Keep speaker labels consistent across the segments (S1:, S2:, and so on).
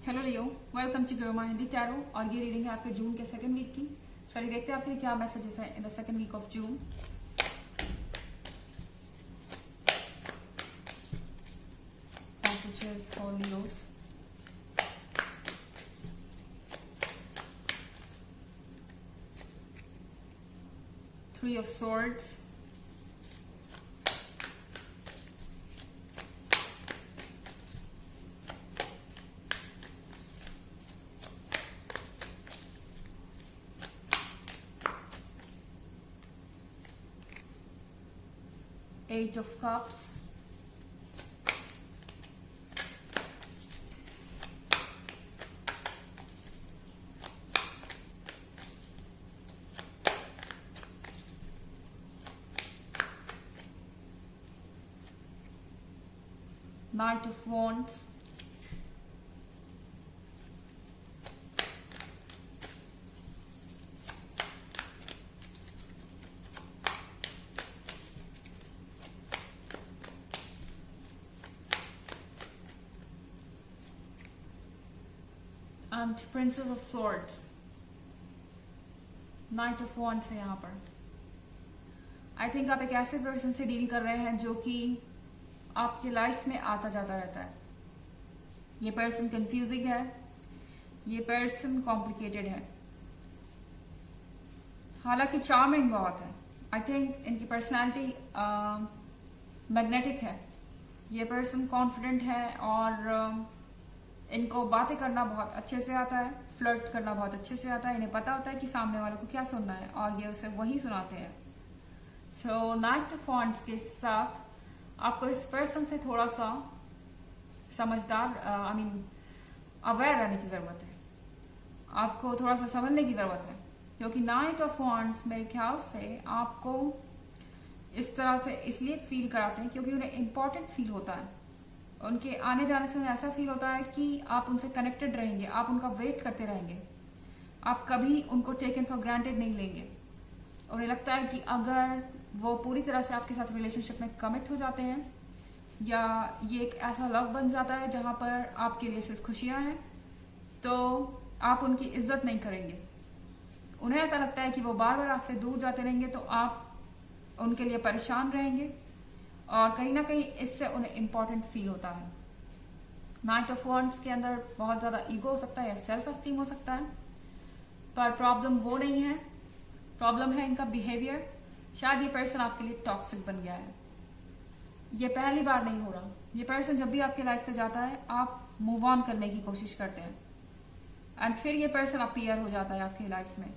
S1: Hello Leo, welcome to Groma Hindi tarot. और ये reading है आपके जून के सेकंड वीक की। चलिए देखते हैं आपके लिए क्या मैसेजेस हैं in the second week of June. Messages for Leos. Three of swords, Eight of Cups, Knight of Wands, and Princess of Swords. Night of wands है यहाँ पर। आई थिंक आप एक ऐसे पर्सन से डील कर रहे हैं जो कि आपके लाइफ में आता जाता रहता है। ये पर्सन कंफ्यूजिंग है, ये पर्सन कॉम्प्लिकेटेड है, हालांकि चार्मिंग बहुत है। आई थिंक इनकी पर्सनैलिटी मैग्नेटिक है। ये पर्सन कॉन्फिडेंट है और इनको बातें करना बहुत अच्छे से आता है, फ्लर्ट करना बहुत अच्छे से आता है। इन्हें पता होता है कि सामने वाले को क्या सुनना है और ये उसे वही सुनाते हैं। सो नाइट ऑफ वॉन्ड्स के साथ आपको इस पर्सन से थोड़ा सा समझदार अवेयर रहने की जरूरत है। आपको थोड़ा सा समझने की जरूरत है, क्योंकि नाइट ऑफ वॉन्ड्स मेरे ख्याल से आपको इस तरह से इसलिए फील कराते हैं क्योंकि उन्हें इंपॉर्टेंट फील होता है। उनके आने जाने से उन्हें ऐसा फील होता है कि आप उनसे कनेक्टेड रहेंगे, आप उनका वेट करते रहेंगे, आप कभी उनको टेकन फॉर ग्रांटेड नहीं लेंगे। उन्हें लगता है कि अगर वो पूरी तरह से आपके साथ रिलेशनशिप में कमिट हो जाते हैं या ये एक ऐसा लव बन जाता है जहां पर आपके लिए सिर्फ खुशियां हैं, तो आप उनकी इज्जत नहीं करेंगे। उन्हें ऐसा लगता है कि वो बार बार आपसे दूर जाते रहेंगे तो आप उनके लिए परेशान रहेंगे और कहीं ना कहीं इससे उन्हें इंपॉर्टेंट फील होता है। नाइट ऑफ वॉन्ड्स के अंदर बहुत ज्यादा ईगो हो सकता है या सेल्फ एस्टीम हो सकता है, पर प्रॉब्लम वो नहीं है। प्रॉब्लम है इनका बिहेवियर। शायद ये पर्सन आपके लिए टॉक्सिक बन गया है। ये पहली बार नहीं हो रहा। ये पर्सन जब भी आपके लाइफ से जाता है आप मूव ऑन करने की कोशिश करते हैं एंड फिर ये पर्सन अपीयर हो जाता है आपकी लाइफ में,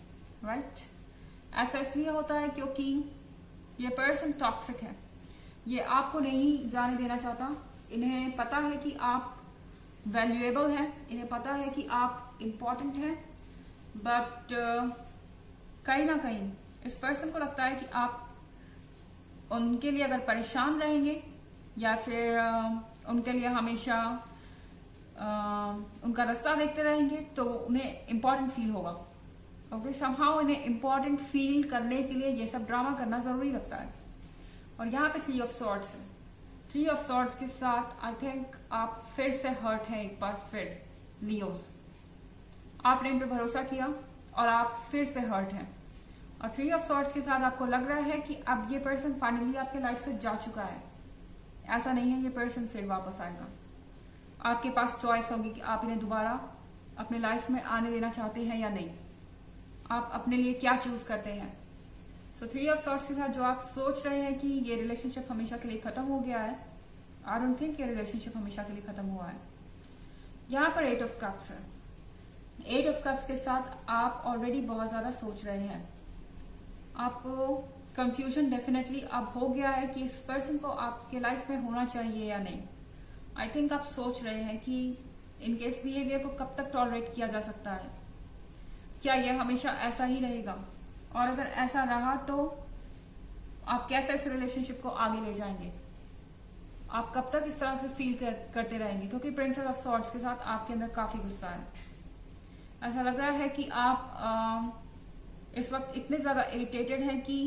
S1: राइट? ऐसा इसलिए होता है क्योंकि ये पर्सन टॉक्सिक है। ये आपको नहीं जाने देना चाहता। इन्हें पता है कि आप वैल्यूएबल हैं, इन्हें पता है कि आप इम्पोर्टेंट हैं, बट कहीं ना कहीं इस पर्सन को लगता है कि आप उनके लिए अगर परेशान रहेंगे या फिर उनके लिए हमेशा उनका रास्ता देखते रहेंगे तो उन्हें इम्पोर्टेंट फील होगा। ओके, समहाउ इन्हें इम्पोर्टेंट फील करने के लिए ये सब ड्रामा करना जरूरी लगता है। और यहाँ पे थ्री ऑफ सॉर्ड्स है। थ्री ऑफ सॉर्ड्स के साथ आई थिंक आप फिर से हर्ट हैं एक बार फिर। लियोस, आपने इन पे भरोसा किया और आप फिर से हर्ट हैं। और थ्री ऑफ सॉर्ड्स के साथ आपको लग रहा है कि अब ये पर्सन फाइनली आपके लाइफ से जा चुका है। ऐसा नहीं है, ये पर्सन फिर वापस आएगा। आपके पास चॉइस होगी कि आप इन्हें दोबारा अपने लाइफ में आने देना चाहते हैं या नहीं। आप अपने लिए क्या चूज करते हैं। तो थ्री ऑफ सॉर्ड्स के साथ जो आप सोच रहे हैं कि ये रिलेशनशिप हमेशा के लिए खत्म हो गया है, आई डोंट थिंक ये रिलेशनशिप हमेशा के लिए खत्म हुआ है। यहाँ पर एट ऑफ कप्स है। एट ऑफ कप्स के साथ आप ऑलरेडी बहुत ज्यादा सोच रहे हैं। आपको कंफ्यूजन डेफिनेटली अब हो गया है कि इस पर्सन को आपके लाइफ में होना चाहिए या नहीं। आई थिंक आप सोच रहे हैं कि इनके इस बिहेवियर को कब तक टॉलरेट किया जा सकता है। क्या यह हमेशा ऐसा ही रहेगा, और अगर ऐसा रहा तो आप कैसे इस रिलेशनशिप को आगे ले जाएंगे। आप कब तक इस तरह से फील करते रहेंगे, क्योंकि प्रिंसेस ऑफ सॉर्ड्स के साथ आपके अंदर काफी गुस्सा है। ऐसा लग रहा है कि आप इस वक्त इतने ज्यादा इरिटेटेड हैं कि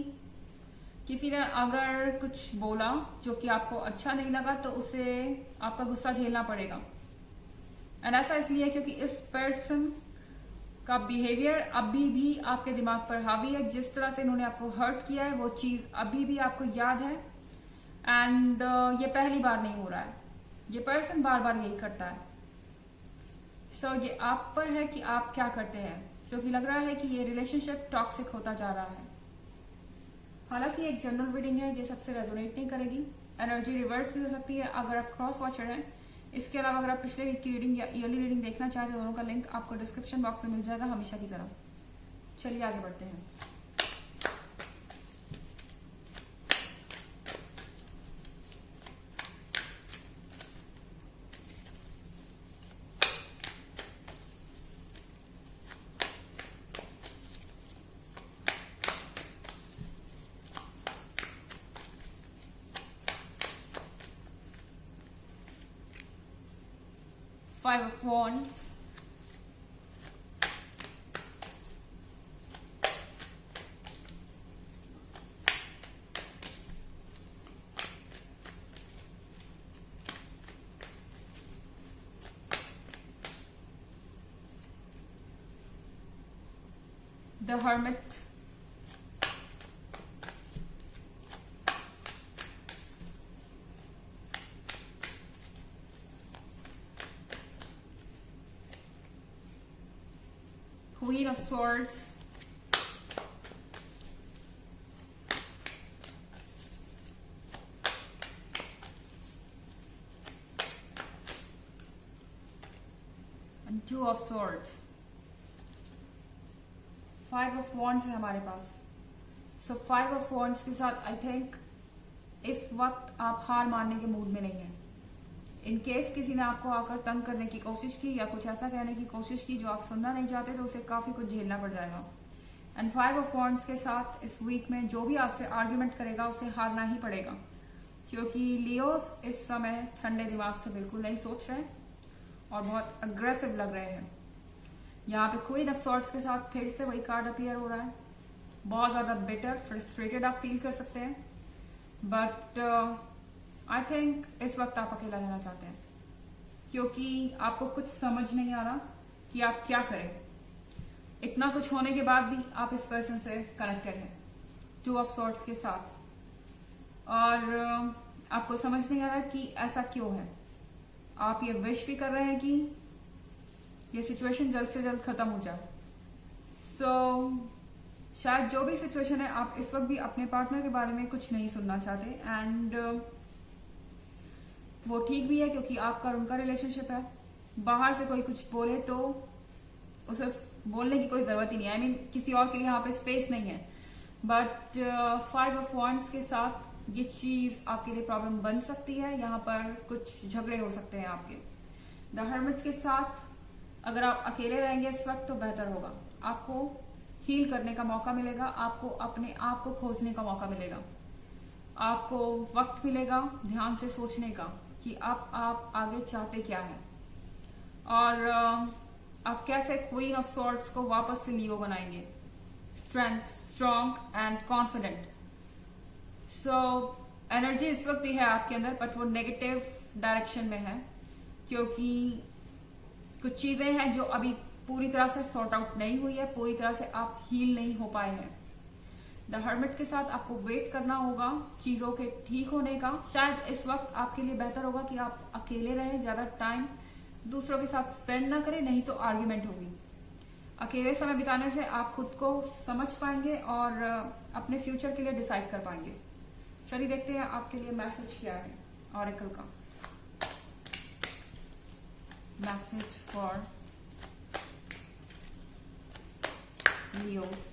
S1: किसी ने अगर कुछ बोला जो कि आपको अच्छा नहीं लगा तो उसे आपका गुस्सा झेलना पड़ेगा। एंड ऐसा इसलिए क्योंकि इस पर्सन का बिहेवियर अभी भी आपके दिमाग पर हावी है। जिस तरह से इन्होंने आपको हर्ट किया है वो चीज अभी भी आपको याद है। एंड ये पहली बार नहीं हो रहा है, ये पर्सन बार बार यही करता है। सो ये आप पर है कि आप क्या करते हैं, क्योंकि लग रहा है कि ये रिलेशनशिप टॉक्सिक होता जा रहा है। हालांकि एक जनरल रीडिंग है, ये सबसे रेजोनेट नहीं करेगी। एनर्जी रिवर्स भी हो सकती है अगर आप क्रॉस वॉचर हैं। इसके अलावा अगर आप पिछले वीक की रीडिंग या ईयरली रीडिंग देखना चाहते हैं, दोनों का लिंक आपको डिस्क्रिप्शन बॉक्स में मिल जाएगा हमेशा की तरह। चलिए आगे बढ़ते हैं। Five of Wands, the Hermit, Queen of Swords, and Two of Swords. Five of Wands है हमारे पास। So Five of Wands के साथ आई थिंक इस वक्त आप हार मानने के मूड में नहीं है। इन केस किसी ने आपको आकर तंग करने की कोशिश की या कुछ ऐसा कहने की कोशिश की जो आप सुनना नहीं चाहते, तो उसे काफी कुछ झेलना पड़ जाएगा। एंड फाइव ऑफ वॉन्ड्स के साथ इस वीक में जो भी आपसे आर्ग्यूमेंट करेगा उसे हारना ही पड़ेगा, क्योंकि लियोस इस समय ठंडे दिमाग से बिल्कुल नहीं सोच रहे और बहुत अग्रेसिव लग रहे हैं। यहाँ पे क्वीन ऑफ सॉर्ड्स के साथ फिर से वही कार्ड अपीयर हो रहा है। बहुत ज्यादा बिटर, फ्रस्ट्रेटेड आप फील कर सकते हैं, बट आई थिंक इस वक्त आप अकेला रहना चाहते हैं, क्योंकि आपको कुछ समझ नहीं आ रहा कि आप क्या करें। इतना कुछ होने के बाद भी आप इस पर्सन से कनेक्टेड हैं टू ऑफ सॉर्ड्स के साथ, और आपको समझ नहीं आ रहा कि ऐसा क्यों है। आप ये विश भी कर रहे हैं कि ये सिचुएशन जल्द से जल्द खत्म हो जाए। सो शायद जो भी सिचुएशन है, आप इस वक्त भी अपने पार्टनर के बारे में कुछ नहीं सुनना चाहते। एंड वो ठीक भी है, क्योंकि आपका और उनका रिलेशनशिप है। बाहर से कोई कुछ बोले तो उसे बोलने की कोई जरूरत ही नहीं है। आई मीन किसी और के लिए यहाँ पे स्पेस नहीं है। बट फाइव ऑफ वॉन्ड्स के साथ ये चीज आपके लिए प्रॉब्लम बन सकती है। यहाँ पर कुछ झगड़े हो सकते हैं आपके। द हर्मिट के साथ अगर आप अकेले रहेंगे इस वक्त तो बेहतर होगा। आपको हील करने का मौका मिलेगा, आपको अपने आप को खोजने का मौका मिलेगा, आपको वक्त मिलेगा ध्यान से सोचने का कि आप आगे चाहते क्या है, और आप कैसे क्वीन ऑफ सॉर्ड्स को वापस से लियो बनाएंगे, strength, strong and confident. So energy इस वक्त भी है आपके अंदर, बट वो नेगेटिव डायरेक्शन में है, क्योंकि कुछ चीजें हैं जो अभी पूरी तरह से सॉर्ट आउट नहीं हुई है, पूरी तरह से आप हील नहीं हो पाए हैं। द हर्मिट के साथ आपको वेट करना होगा चीजों के ठीक होने का। शायद इस वक्त आपके लिए बेहतर होगा कि आप अकेले रहें, ज्यादा टाइम दूसरों के साथ स्पेंड ना करें, नहीं तो आर्ग्यूमेंट होगी। अकेले समय बिताने से आप खुद को समझ पाएंगे और अपने फ्यूचर के लिए डिसाइड कर पाएंगे। चलिए देखते हैं आपके लिए मैसेज क्या है ऑरेकल का। Message for Leos.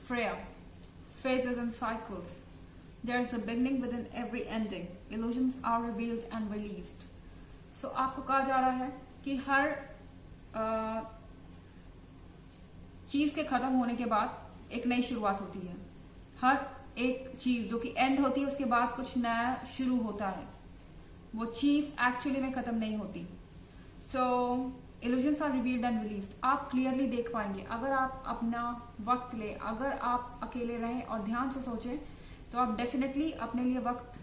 S1: Freya, phases and cycles. There is a beginning within every ending. Illusions are revealed and released. So आपको कहा जा रहा है कि हर चीज के खत्म होने के बाद एक नई शुरुआत होती है। हर एक चीज जो कि एंड होती है उसके बाद कुछ नया शुरू होता है। वो चीज एक्चुअली में खत्म नहीं होती। So illusions are revealed and released. आप क्लियरली देख पाएंगे अगर आप अपना वक्त ले, अगर आप अकेले रहें और ध्यान से सोचें तो आप डेफिनेटली अपने लिए वक्त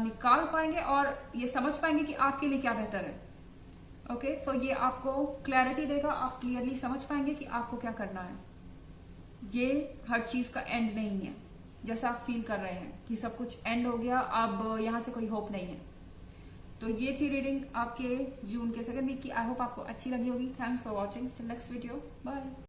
S1: निकाल पाएंगे और ये समझ पाएंगे कि आपके लिए क्या बेहतर है। ओके, तो ये आपको क्लैरिटी देगा, आप क्लियरली समझ पाएंगे कि आपको क्या करना है। ये हर चीज का एंड नहीं है, जैसा आप फील कर रहे हैं कि सब कुछ एंड हो गया, अब यहां से कोई होप नहीं है। तो ये थी रीडिंग आपके जून के सेकंड वीक की। आई होप आपको अच्छी लगी होगी। Thanks for watching. Till next video, bye.